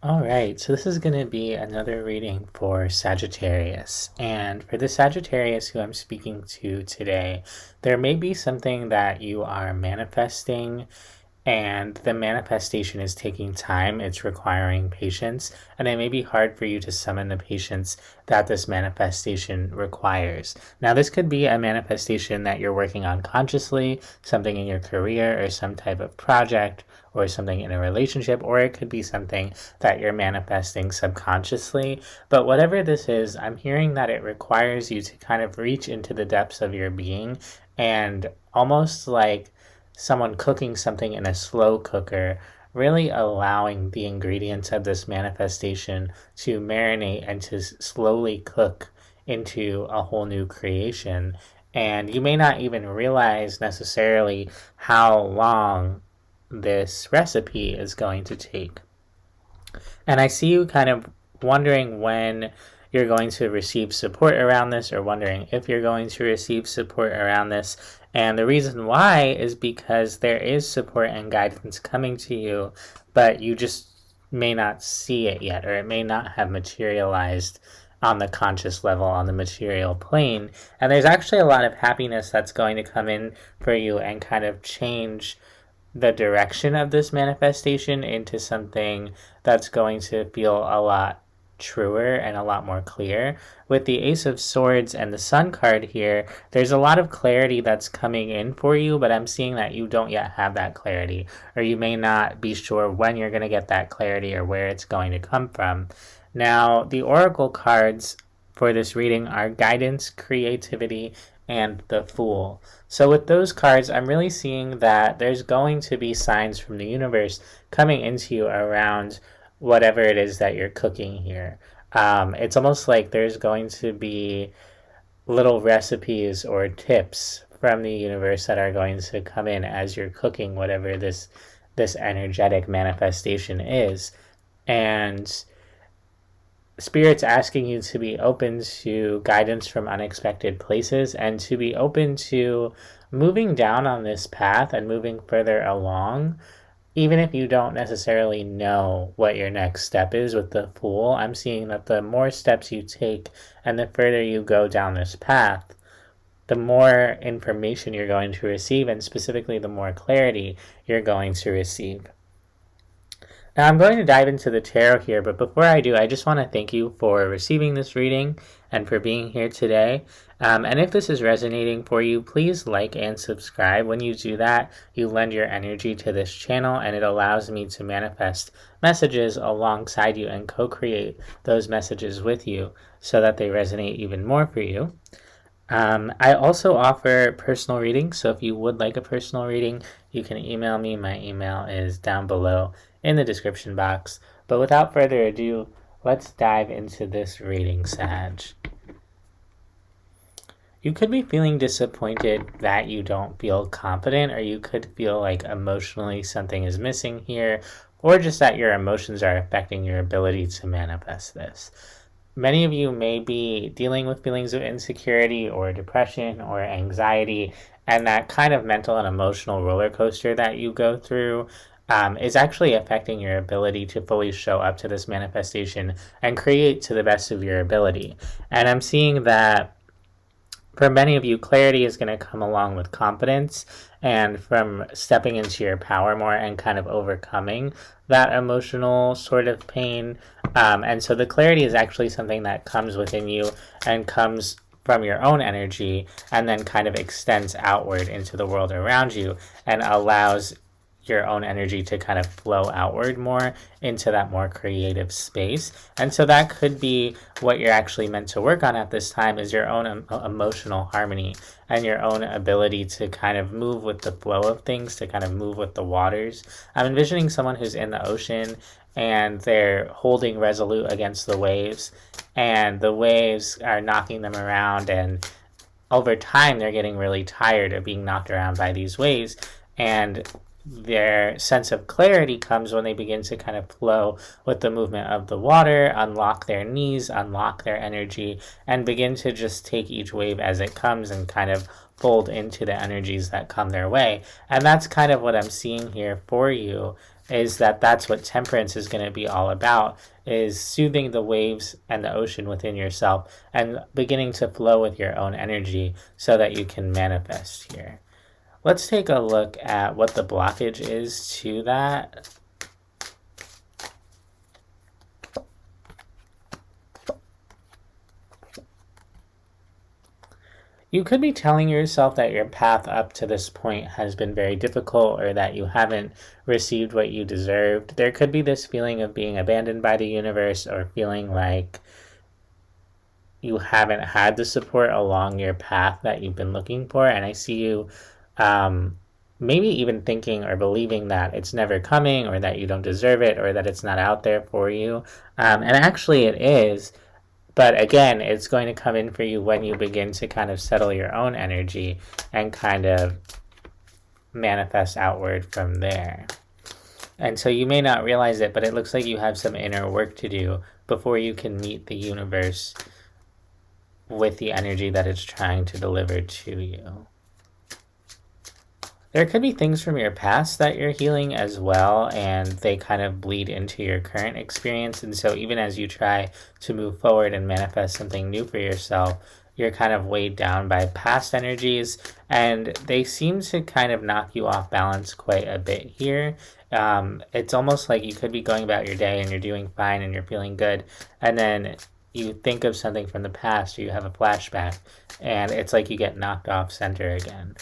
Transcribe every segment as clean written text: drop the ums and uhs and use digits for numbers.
All right, so this is going to be another reading for Sagittarius. And for the Sagittarius who I'm speaking to today, there may be something that you are manifesting, and the manifestation is taking time. It's requiring patience, and it may be hard for you to summon the patience that this manifestation requires. Now, this could be a manifestation that you're working on consciously, something in your career or some type of project or something in a relationship, or it could be something that you're manifesting subconsciously. But whatever this is, I'm hearing that it requires you to kind of reach into the depths of your being and almost like someone cooking something in a slow cooker, really allowing the ingredients of this manifestation to marinate and to slowly cook into a whole new creation. And you may not even realize necessarily how long this recipe is going to take. And I see you kind of wondering when you're going to receive support around this, or wondering if you're going to receive support around this. And the reason why is because there is support and guidance coming to you, but you just may not see it yet, or it may not have materialized on the conscious level, on the material plane. And there's actually a lot of happiness that's going to come in for you and kind of change the direction of this manifestation into something that's going to feel a lot truer and a lot more clear. With the Ace of Swords and the Sun card here, there's a lot of clarity that's coming in for you, but I'm seeing that you don't yet have that clarity, or you may not be sure when you're going to get that clarity or where it's going to come from. Now, the Oracle cards for this reading are Guidance, Creativity, and the Fool. So with those cards, I'm really seeing that there's going to be signs from the universe coming into you around whatever it is that you're cooking here. It's almost like there's going to be little recipes or tips from the universe that are going to come in as you're cooking whatever this energetic manifestation is. And Spirit's asking you to be open to guidance from unexpected places and to be open to moving down on this path and moving further along, even if you don't necessarily know what your next step is with the Fool. I'm seeing that the more steps you take and the further you go down this path, the more information you're going to receive, and specifically the more clarity you're going to receive. Now I'm going to dive into the tarot here, but before I do, I just want to thank you for receiving this reading and for being here today. And if this is resonating for you, please like and subscribe. When you do that, you lend your energy to this channel, and it allows me to manifest messages alongside you and co-create those messages with you so that they resonate even more for you. I also offer personal readings, so if you would like a personal reading, you can email me. My email is down below in the description box. But without further ado, let's dive into this reading, Sag. You could be feeling disappointed that you don't feel confident, or you could feel like emotionally something is missing here, or just that your emotions are affecting your ability to manifest this. Many of you may be dealing with feelings of insecurity or depression or anxiety, and that kind of mental and emotional roller coaster that you go through is actually affecting your ability to fully show up to this manifestation and create to the best of your ability. And I'm seeing that for many of you, clarity is going to come along with confidence and from stepping into your power more and kind of overcoming that emotional sort of pain. And so the clarity is actually something that comes within you and comes from your own energy and then kind of extends outward into the world around you and allows your own energy to kind of flow outward more into that more creative space. And so that could be what you're actually meant to work on at this time, is your own emotional harmony and your own ability to kind of move with the flow of things, to kind of move with the waters. I'm envisioning someone who's in the ocean and they're holding resolute against the waves, and the waves are knocking them around, and over time they're getting really tired of being knocked around by these waves, and their sense of clarity comes when they begin to kind of flow with the movement of the water, unlock their knees, unlock their energy, and begin to just take each wave as it comes and kind of fold into the energies that come their way. And that's kind of what I'm seeing here for you, is that that's what temperance is going to be all about, is soothing the waves and the ocean within yourself and beginning to flow with your own energy so that you can manifest here. Let's take a look at what the blockage is to that. You could be telling yourself that your path up to this point has been very difficult, or that you haven't received what you deserved. There could be this feeling of being abandoned by the universe, or feeling like you haven't had the support along your path that you've been looking for. And I see you maybe even thinking or believing that it's never coming, or that you don't deserve it, or that it's not out there for you. And actually it is. But again, it's going to come in for you when you begin to kind of settle your own energy and kind of manifest outward from there. And so you may not realize it, but it looks like you have some inner work to do before you can meet the universe with the energy that it's trying to deliver to you. There could be things from your past that you're healing as well, and they kind of bleed into your current experience. And so even as you try to move forward and manifest something new for yourself, you're kind of weighed down by past energies, and they seem to kind of knock you off balance quite a bit here. It's almost like you could be going about your day and you're doing fine and you're feeling good, and then you think of something from the past, or you have a flashback, and it's like you get knocked off center again.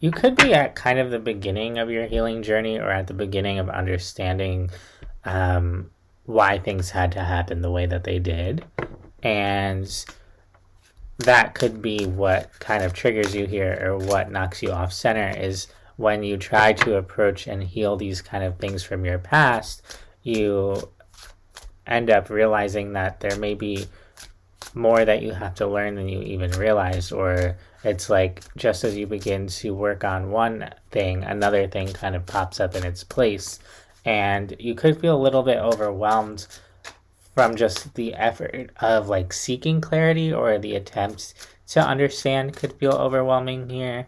You could be at kind of the beginning of your healing journey, or at the beginning of understanding why things had to happen the way that they did. And that could be what kind of triggers you here, or what knocks you off center, is when you try to approach and heal these kind of things from your past, you end up realizing that there may be more that you have to learn than you even realized, or it's like just as you begin to work on one thing, another thing kind of pops up in its place, and you could feel a little bit overwhelmed from just the effort of like seeking clarity, or the attempts to understand could feel overwhelming here.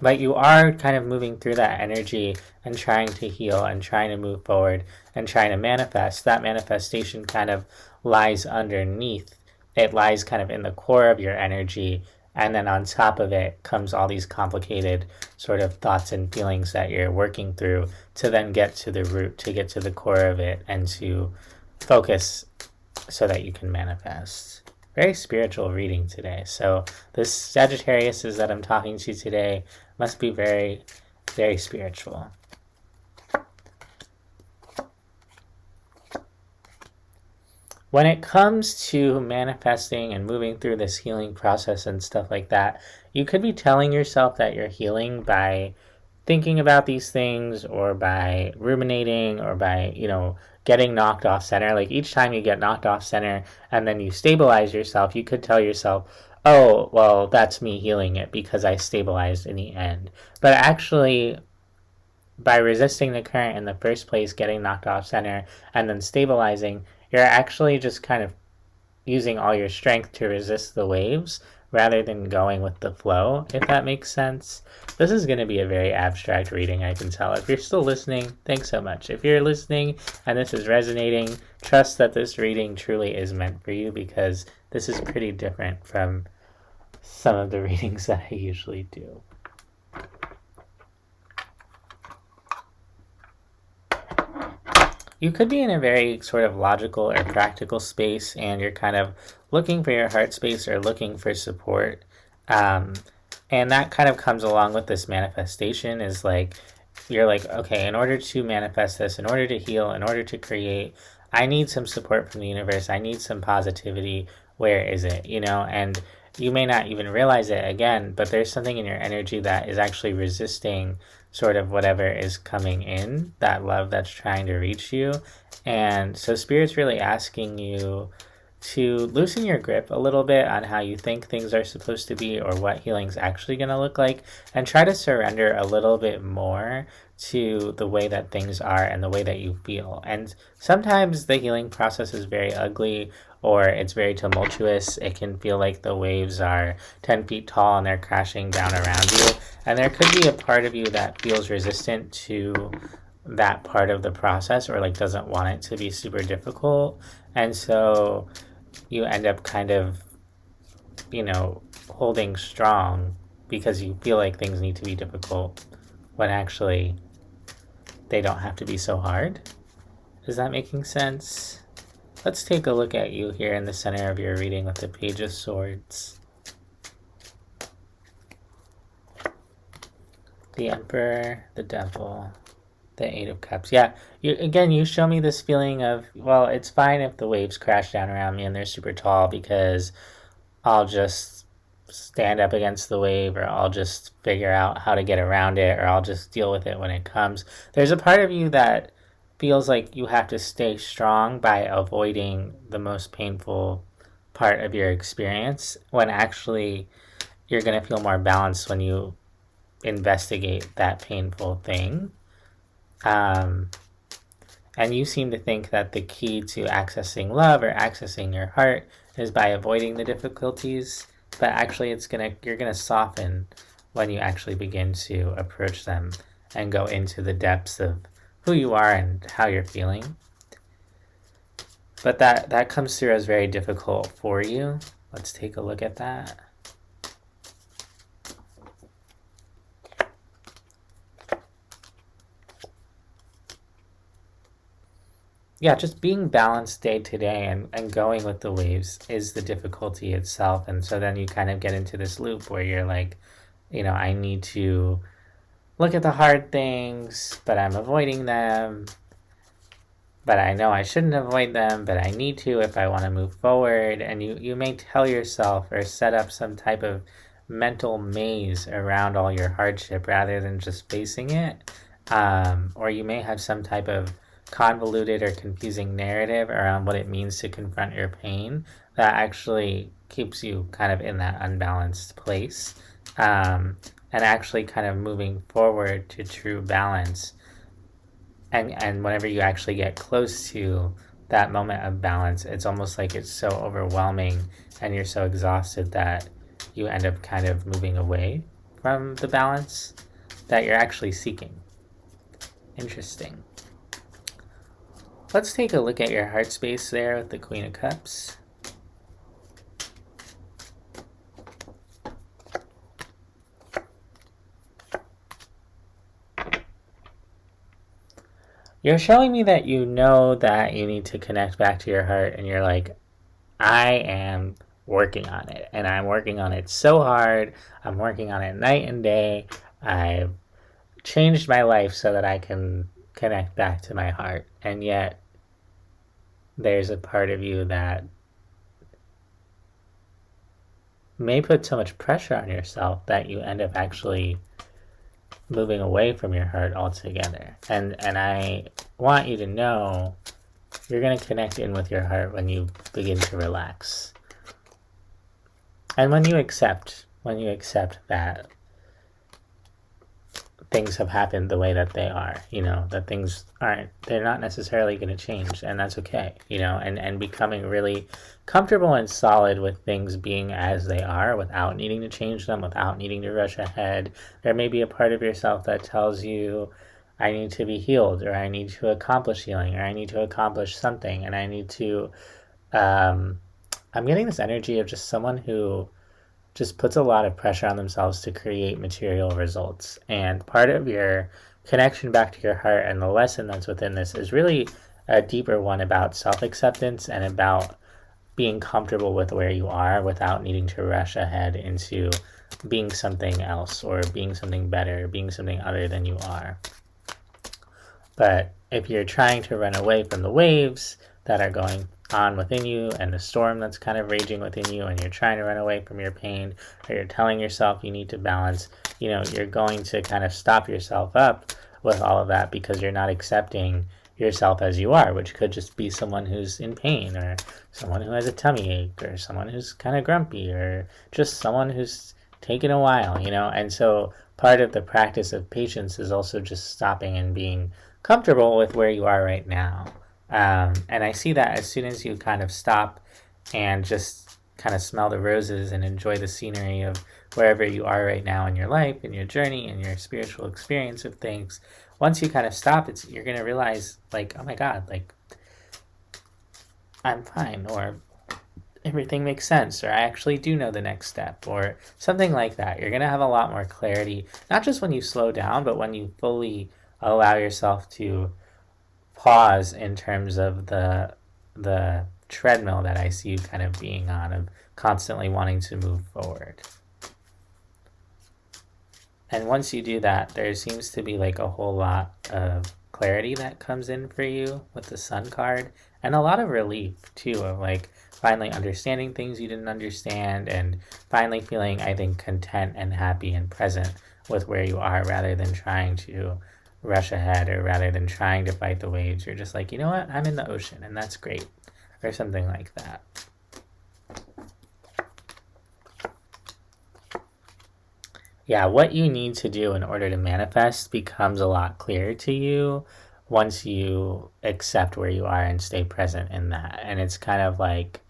But you are kind of moving through that energy and trying to heal and trying to move forward and trying to manifest. That manifestation kind of lies underneath. It lies kind of in the core of your energy, and then on top of it comes all these complicated sort of thoughts and feelings that you're working through to then get to the root, to get to the core of it, and to focus so that you can manifest. Very spiritual reading today. So this Sagittarius that I'm talking to today must be very, very spiritual. When it comes to manifesting and moving through this healing process and stuff like that, you could be telling yourself that you're healing by thinking about these things, or by ruminating, or by, getting knocked off center. Like each time you get knocked off center and then you stabilize yourself, you could tell yourself, oh, well, that's me healing it because I stabilized in the end. But actually, by resisting the current in the first place, getting knocked off center, and then stabilizing, you're actually just kind of using all your strength to resist the waves rather than going with the flow, if that makes sense. This is going to be a very abstract reading, I can tell. If you're still listening, thanks so much. If you're listening and this is resonating, trust that this reading truly is meant for you, because this is pretty different from some of the readings that I usually do. You could be in a very sort of logical or practical space, and you're kind of looking for your heart space or looking for support. And that kind of comes along with this manifestation, is like, you're like, okay, in order to manifest this, in order to heal, in order to create, I need some support from the universe. I need some positivity. Where is it? And you may not even realize it again, but there's something in your energy that is actually resisting sort of whatever is coming in, that love that's trying to reach you. And so Spirit's really asking you to loosen your grip a little bit on how you think things are supposed to be or what healing's actually going to look like, and try to surrender a little bit more to the way that things are and the way that you feel. And sometimes the healing process is very ugly or it's very tumultuous. It can feel like the waves are 10 feet tall and they're crashing down around you. And there could be a part of you that feels resistant to that part of the process, or like doesn't want it to be super difficult. And so you end up kind of, holding strong because you feel like things need to be difficult when actually they don't have to be so hard. Is that making sense? Let's take a look at you here in the center of your reading with the Page of Swords. The Emperor, the Devil, the Eight of Cups. Yeah, you show me this feeling of, well, it's fine if the waves crash down around me and they're super tall because I'll just stand up against the wave, or I'll just figure out how to get around it, or I'll just deal with it when it comes. There's a part of you that feels like you have to stay strong by avoiding the most painful part of your experience, when actually you're going to feel more balanced when you investigate that painful thing. And you seem to think that the key to accessing love or accessing your heart is by avoiding the difficulties, but actually you're gonna soften when you actually begin to approach them and go into the depths of who you are and how you're feeling. But that comes through as very difficult for you. Let's take a look at that. Yeah, just being balanced day to day and going with the waves is the difficulty itself. And so then you kind of get into this loop where you're like, I need to look at the hard things, but I'm avoiding them. But I know I shouldn't avoid them, but I need to if I want to move forward. And you may tell yourself or set up some type of mental maze around all your hardship rather than just facing it. Or you may have some type of convoluted or confusing narrative around what it means to confront your pain that actually keeps you kind of in that unbalanced place, and actually kind of moving forward to true balance. And whenever you actually get close to that moment of balance, it's almost like it's so overwhelming and you're so exhausted that you end up kind of moving away from the balance that you're actually seeking. Interesting. Let's take a look at your heart space there with the Queen of Cups. You're showing me that you know that you need to connect back to your heart, and you're like, I am working on it, and I'm working on it so hard. I'm working on it night and day. I've changed my life so that I can connect back to my heart, and yet there's a part of you that may put so much pressure on yourself that you end up actually moving away from your heart altogether. And I want you to know you're going to connect in with your heart when you begin to relax. And when you accept that things have happened the way that they are, that they're not necessarily going to change, and that's okay, and becoming really comfortable and solid with things being as they are without needing to change them, without needing to rush ahead. There may be a part of yourself that tells you, I need to be healed, or I need to accomplish healing, or I need to accomplish something, and I need to, I'm getting this energy of just someone who just puts a lot of pressure on themselves to create material results. And part of your connection back to your heart and the lesson that's within this is really a deeper one about self-acceptance and about being comfortable with where you are without needing to rush ahead into being something else or being something better, being something other than you are. But if you're trying to run away from the waves that are going on within you and the storm that's kind of raging within you, and you're trying to run away from your pain, or you're telling yourself you need to balance, you're going to kind of stop yourself up with all of that because you're not accepting yourself as you are, which could just be someone who's in pain, or someone who has a tummy ache, or someone who's kind of grumpy, or just someone who's taken a while, And so part of the practice of patience is also just stopping and being comfortable with where you are right now. And I see that as soon as you kind of stop and just kind of smell the roses and enjoy the scenery of wherever you are right now in your life, in your journey, in your spiritual experience of things, once you kind of stop, you're going to realize, like, oh my God, like, I'm fine, or everything makes sense, or I actually do know the next step, or something like that. You're going to have a lot more clarity, not just when you slow down, but when you fully allow yourself to pause in terms of the treadmill that I see you kind of being on, of constantly wanting to move forward. And once you do that, there seems to be like a whole lot of clarity that comes in for you with the Sun card, and a lot of relief too, of like finally understanding things you didn't understand, and finally feeling, I think, content and happy and present with where you are, rather than trying to rush ahead, or rather than trying to fight the waves. You're just like, you know what, I'm in the ocean and that's great, or something like that. Yeah, what you need to do in order to manifest becomes a lot clearer to you once you accept where you are and stay present in that. And it's kind of like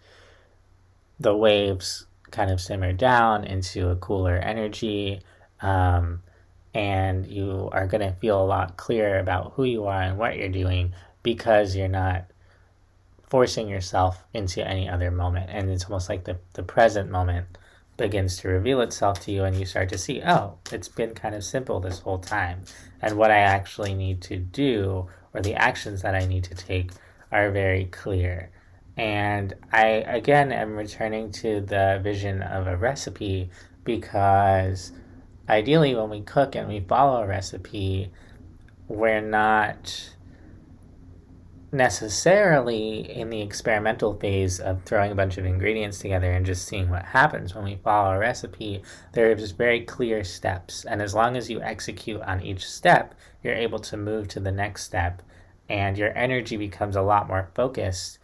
the waves kind of simmer down into a cooler energy, and you are going to feel a lot clearer about who you are and what you're doing, because you're not forcing yourself into any other moment. And it's almost like the present moment begins to reveal itself to you, and you start to see, oh, it's been kind of simple this whole time, and what I actually need to do, or the actions that I need to take, are very clear. And I, again, am returning to the vision of a recipe, because ideally when we cook and we follow a recipe, we're not necessarily in the experimental phase of throwing a bunch of ingredients together and just seeing what happens. When we follow a recipe, there's very clear steps, and as long as you execute on each step, you're able to move to the next step, and your energy becomes a lot more focused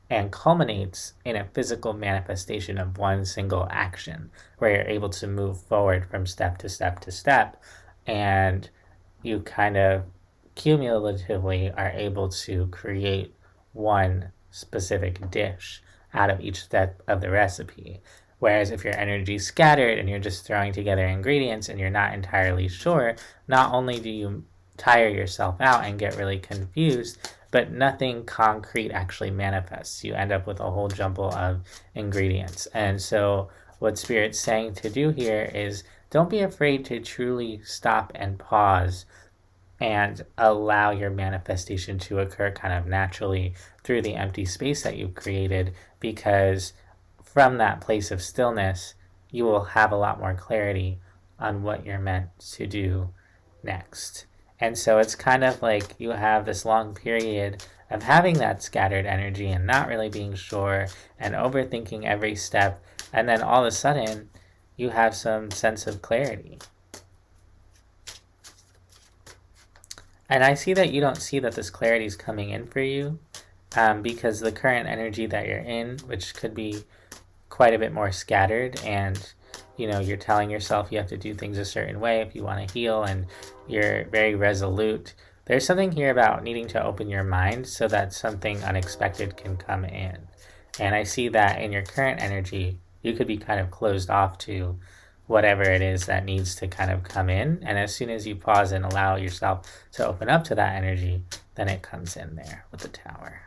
and culminates in a physical manifestation of one single action, where you're able to move forward from step to step to step, and you kind of cumulatively are able to create one specific dish out of each step of the recipe. Whereas if your energy is scattered and you're just throwing together ingredients and you're not entirely sure, not only do you tire yourself out and get really confused, but nothing concrete actually manifests. You end up with a whole jumble of ingredients. And so what Spirit's saying to do here is, don't be afraid to truly stop and pause and allow your manifestation to occur kind of naturally through the empty space that you've created, because from that place of stillness, you will have a lot more clarity on what you're meant to do next. And so it's kind of like you have this long period of having that scattered energy and not really being sure and overthinking every step, and then all of a sudden you have some sense of clarity. And I see that you don't see that this clarity is coming in for you, because the current energy that you're in, which could be quite a bit more scattered, and you're telling yourself you have to do things a certain way if you want to heal, and you're very resolute. There's something here about needing to open your mind so that something unexpected can come in. And I see that in your current energy, you could be kind of closed off to whatever it is that needs to kind of come in. And as soon as you pause and allow yourself to open up to that energy, then it comes in there with the Tower.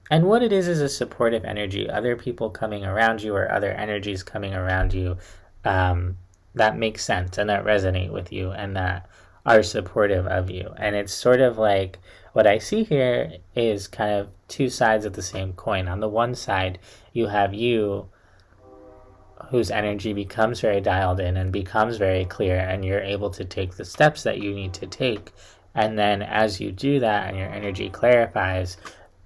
And what it is a supportive energy, other people coming around you, or other energies coming around you, that make sense and that resonate with you and that are supportive of you. And it's sort of like, what I see here is kind of two sides of the same coin. On the one side, you have you, whose energy becomes very dialed in and becomes very clear, and you're able to take the steps that you need to take. And then as you do that and your energy clarifies,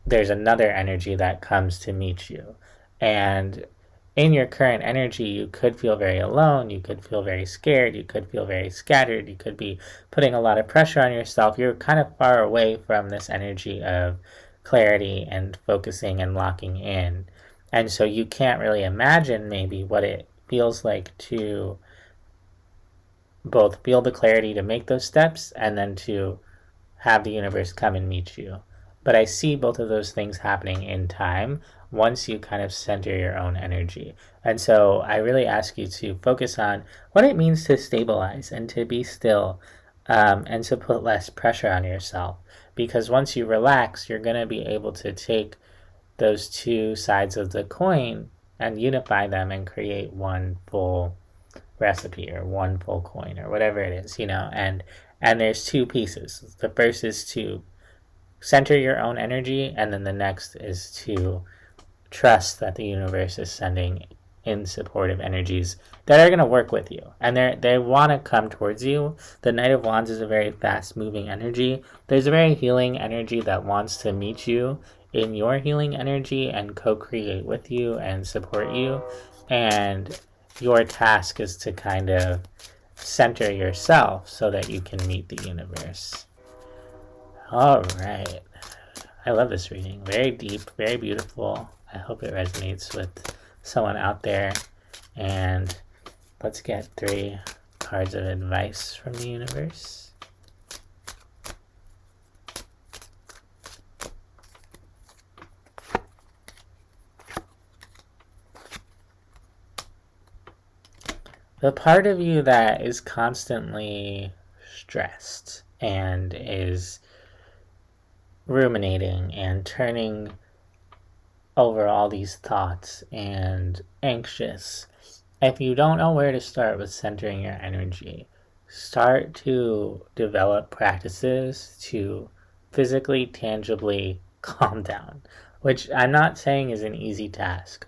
there's another energy that comes to meet you. And in your current energy, you could feel very alone, you could feel very scared, you could feel very scattered, you could be putting a lot of pressure on yourself. You're kind of far away from this energy of clarity and focusing and locking in. And so you can't really imagine maybe what it feels like to both feel the clarity to make those steps and then to have the universe come and meet you. But I see both of those things happening in time once you kind of center your own energy. And so I really ask you to focus on what it means to stabilize and to be still, and to put less pressure on yourself. Because once you relax, you're going to be able to take those two sides of the coin and unify them and create one full recipe or one full coin or whatever it is, and there's two pieces. The first is to center your own energy, and then the next is to trust that the universe is sending in supportive energies that are going to work with you, and they want to come towards you. The Knight of Wands is a very fast moving energy. There's a very healing energy that wants to meet you in your healing energy and co-create with you and support you, and your task is to kind of center yourself so that you can meet the universe. All right. I love this reading. Very deep, very beautiful. I hope it resonates with someone out there. And let's get 3 cards of advice from the universe. The part of you that is constantly stressed and is ruminating and turning over all these thoughts and anxious. If you don't know where to start with centering your energy, start to develop practices to physically, tangibly calm down, which I'm not saying is an easy task.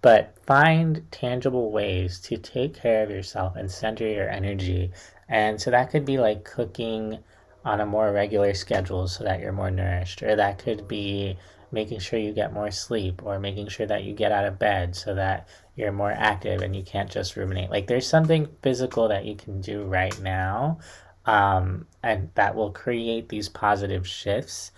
But find tangible ways to take care of yourself and center your energy. And so that could be like cooking on a more regular schedule so that you're more nourished, or that could be making sure you get more sleep, or making sure that you get out of bed so that you're more active and you can't just ruminate. Like there's something physical that you can do right now, and that will create these positive shifts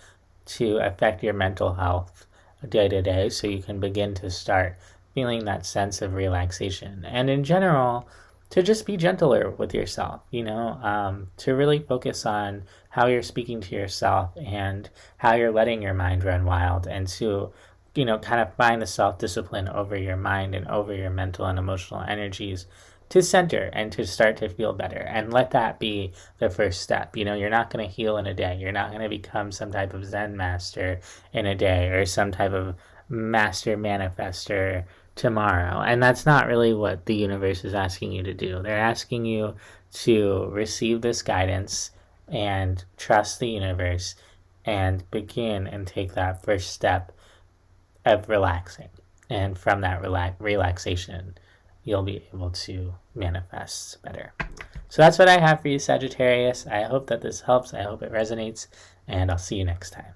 to affect your mental health day to day, so you can begin to start feeling that sense of relaxation. And in general, to just be gentler with yourself, to really focus on how you're speaking to yourself and how you're letting your mind run wild, and to, kind of find the self-discipline over your mind and over your mental and emotional energies to center and to start to feel better. And let that be the first step. You're not going to heal in a day. You're not going to become some type of Zen master in a day, or some type of master manifester tomorrow. And that's not really what the universe is asking you to do. They're asking you to receive this guidance and trust the universe and begin and take that first step of relaxing. And from that relaxation, you'll be able to manifest better. So that's what I have for you, Sagittarius. I hope that this helps. I hope it resonates, and I'll see you next time.